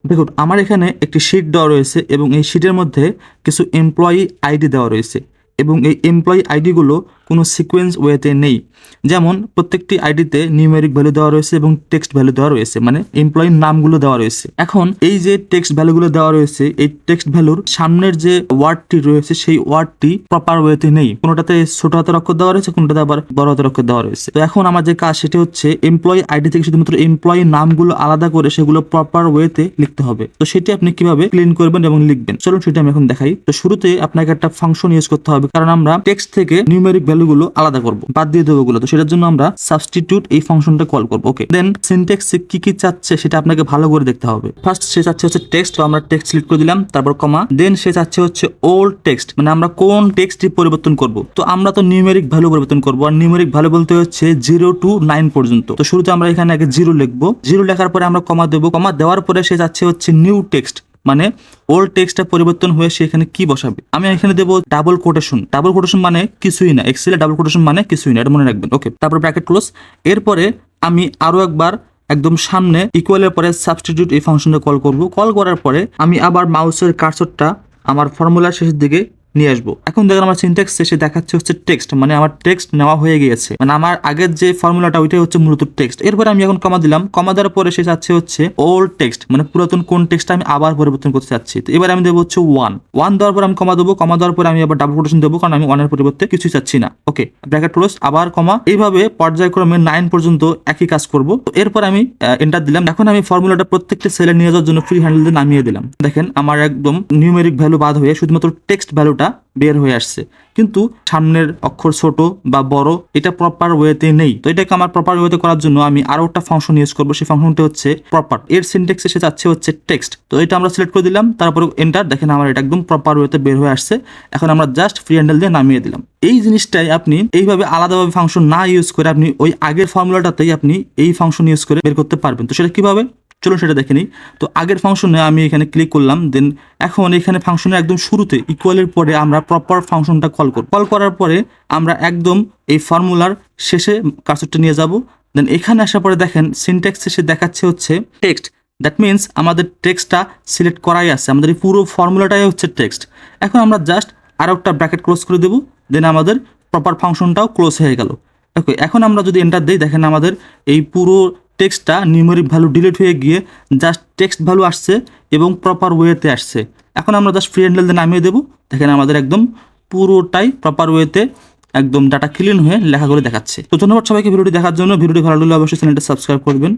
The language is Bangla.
দেখুন আমার এখানে একটি শিট দেওয়া রয়েছে এবং এই শিটের মধ্যে কিছু এমপ্লয়ি আইডি দেওয়া রয়েছে এবং এই এমপ্লয়ি আইডিগুলো কোনো সিকোয়েন্স ওয়েতে নেই। যেমন প্রত্যেকটি আইডিতে নিউমেরিক ভ্যালু দেওয়া রয়েছে এবং টেক্সট ভ্যালু দেওয়া রয়েছে, মানে এমপ্লয়ির নামগুলো দেওয়া রয়েছে। এখন এই যে টেক্সট ভ্যালুগুলো দেওয়া রয়েছে, এই টেক্সট ভ্যালুর সামনের যে ওয়ার্ডটি রয়েছে সেই ওয়ার্ডটি প্রপার ওয়েতে নেই। কোনোটাতে ছোট হাতের অক্ষর দেওয়া রয়েছে, কোনোটাতে আবার বড় হাতের অক্ষর দেওয়া রয়েছে। তো এখন আমার যে কাজ সেটা হচ্ছে এমপ্লয়ি আইডি থেকে শুধুমাত্র এমপ্লয়ি নামগুলো আলাদা করে সেগুলো প্রপার ওয়েতে লিখতে হবে। তো সেটি আপনি কিভাবে ক্লিন করবেন এবং লিখবেন চলুন সেটা আমি এখন দেখাই। তো শুরুতে আপনাকে একটা ফাংশন ইউজ করতে হবে, কারণ আমরা টেক্সট থেকে নিউমেরিক ভ্যালুগুলো আলাদা করব, বাদ দিয়ে দেবো ওগুলো। তো সেটার জন্য আমরা সাবস্টিটিউট এই ফাংশনটা কল করব। ওকে, দেন সিনট্যাক্সে কি কি চাচ্ছে সেটা আপনাকে ভালো করে দেখতে হবে। ফার্স্ট সে চাচ্ছে হচ্ছে টেক্সট, তো আমরা টেক্সট সিলেক্ট করে দিলাম, তারপর কমা। দেন সে চাচ্ছে হচ্ছে ওল্ড টেক্সট, মানে আমরা কোন টেক্সটটি পরিবর্তন করব। তো আমরা তো নিউমেরিক ভ্যালু পরিবর্তন করব, আর নিউমেরিক ভ্যালু বলতে হচ্ছে 0 to 9 পর্যন্ত। তো শুরুতে আমরা এখানে আগে 0 লিখবো, 0 লেখার পরে আমরা কমা দেবো, কমা দেওয়ার পরে সে চাচ্ছে হচ্ছে নিউ টেক্সট, মানে ওল্ড টেক্সটটা পরিবর্তন হয়ে সে এখানে কি বসাবে। আমি এখানে দেবো ডাবল কোটেশন। ডাবল কোটেশন মানে কিছুই না, এক্সেলে ডাবল কোটেশন মানে কিছুই না, এটা মনে রাখবেন। ওকে, তারপর ব্র্যাকেট ক্লোজ। এরপরে আমি আরো একবার একদম সামনে ইকুয়ালের পরে সাবস্টিটিউট এই ফাংশনটা কল করব। কল করার পরে আমি আবার মাউসের কার্সরটা আমার ফর্মুলার শেষের দিকে নিয়ে আসবো। এখন দেখেন আমার সিনট্যাক্স শেষে দেখাচ্ছে হচ্ছে টেক্সট, মানে আমার টেক্সট নেওয়া হয়ে গিয়েছে, মানে আমার আগের যে ফর্মুলাটা ওইটাই হচ্ছে মূলত টেক্সট। এরপরে আমি এখন কমা দিলাম, কমা দেওয়ার পরে সে চাচ্ছে হচ্ছে ওল্ড টেক্সট, মানে পুরাতন কোন টেক্সটটা আমি আবার পরিবর্তন করতে চাচ্ছি। তো এবার আমি দেবো হচ্ছে 1 দেওয়ার পর আমি কমা দেবো, কমা দেওয়ার পরে আমি আবার ডাবল কোটেশন দেবো, কারণ আমি 1 এর পরিবর্তে কিছুই চাচ্ছি না। ওকে, ব্র্যাকেট ক্লোজ, আবার কমা। এইভাবে পর্যায়ক্রমে 9 পর্যন্ত একই কাজ করব। এরপর আমি এন্টার দিলাম। এখন আমি ফর্মুলাটা প্রত্যেকটা সেলে নিয়ে যাওয়ার জন্য ফ্রি হ্যান্ডেল দিয়ে নামিয়ে দিলাম। দেখেন আমার একদম নিউমেরিক ভ্যালু বাদ হয়ে শুধুমাত্র টেক্সট ভ্যালুটা বের হয়ে আসছে, কিন্তু সামনের অক্ষর ছোট বা বড় এটা প্রপার ওয়েতে নেই। তো এটাকে আমার প্রপার ওয়েতে করার জন্য আমি আরো একটা ফাংশন ইউজ করবো, সেই ফাংশনটা হচ্ছে প্রপার। এর সিনট্যাক্স এসে যাচ্ছে হচ্ছে টেক্সট, তো এটা আমরা সিলেক্ট করে দিলাম, তারপর এন্টার। দেখেন আমার এটা একদম প্রপার ওয়েতে বের হয়ে আসছে। এখন আমরা জাস্ট ফ্রি হ্যান্ডেল দিয়ে নামিয়ে দিলাম। এই জিনিসটাই আপনি এইভাবে আলাদাভাবে ফাংশন না ইউজ করে আপনি ওই আগের ফর্মুলাটাতেই আপনি এই ফাংশন ইউজ করে বের করতে পারবেন। তো সেটা কিভাবে চলুন সেটা দেখে নিই। তো আগের ফাংশনে আমি এখানে ক্লিক করলাম, দেন এখন এখানে ফাংশনের একদম শুরুতে ইকুয়ালের পরে আমরা প্রপার ফাংশনটা কল করব। কল করার পরে আমরা একদম এই ফর্মুলার শেষে কার্সরটা নিয়ে যাব। দেন এখানে আসার পরে দেখেন সিনট্যাক্স শেষে দেখাচ্ছে হচ্ছে টেক্সট। দ্যাট মিনস আমাদের টেক্সটটা সিলেক্ট করাই আছে, আমাদের এই পুরো ফর্মুলাটাই হচ্ছে টেক্সট। এখন আমরা জাস্ট আরও একটা ব্র্যাকেট ক্লোজ করে দেবো, দেন আমাদের প্রপার ফাংশনটাও ক্লোজ হয়ে গেল। ওকে, এখন আমরা যদি এন্টার দিই, দেখেন আমাদের এই পুরো টেক্সটটা নিউমেরিক ভ্যালু ডিলিট হয়ে গিয়ে জাস্ট টেক্সট ভ্যালু আসছে এবং প্রপার ওয়েতে আসছে। এখন আমরা জাস্ট ফ্রি হ্যান্ডেল দিয়ে নামিয়ে দেবো। দেখেন আমাদের একদম পুরোটাই প্রপার ওয়েতে একদম ডাটা ক্লিন হয়ে লেখাগুলো দেখাচ্ছে। তো ধন্যবাদ সবাইকে ভিডিওটি দেখার জন্য। ভিডিওটি ভালো লাগলে অবশ্যই চ্যানেলটা সাবস্ক্রাইব করবেন।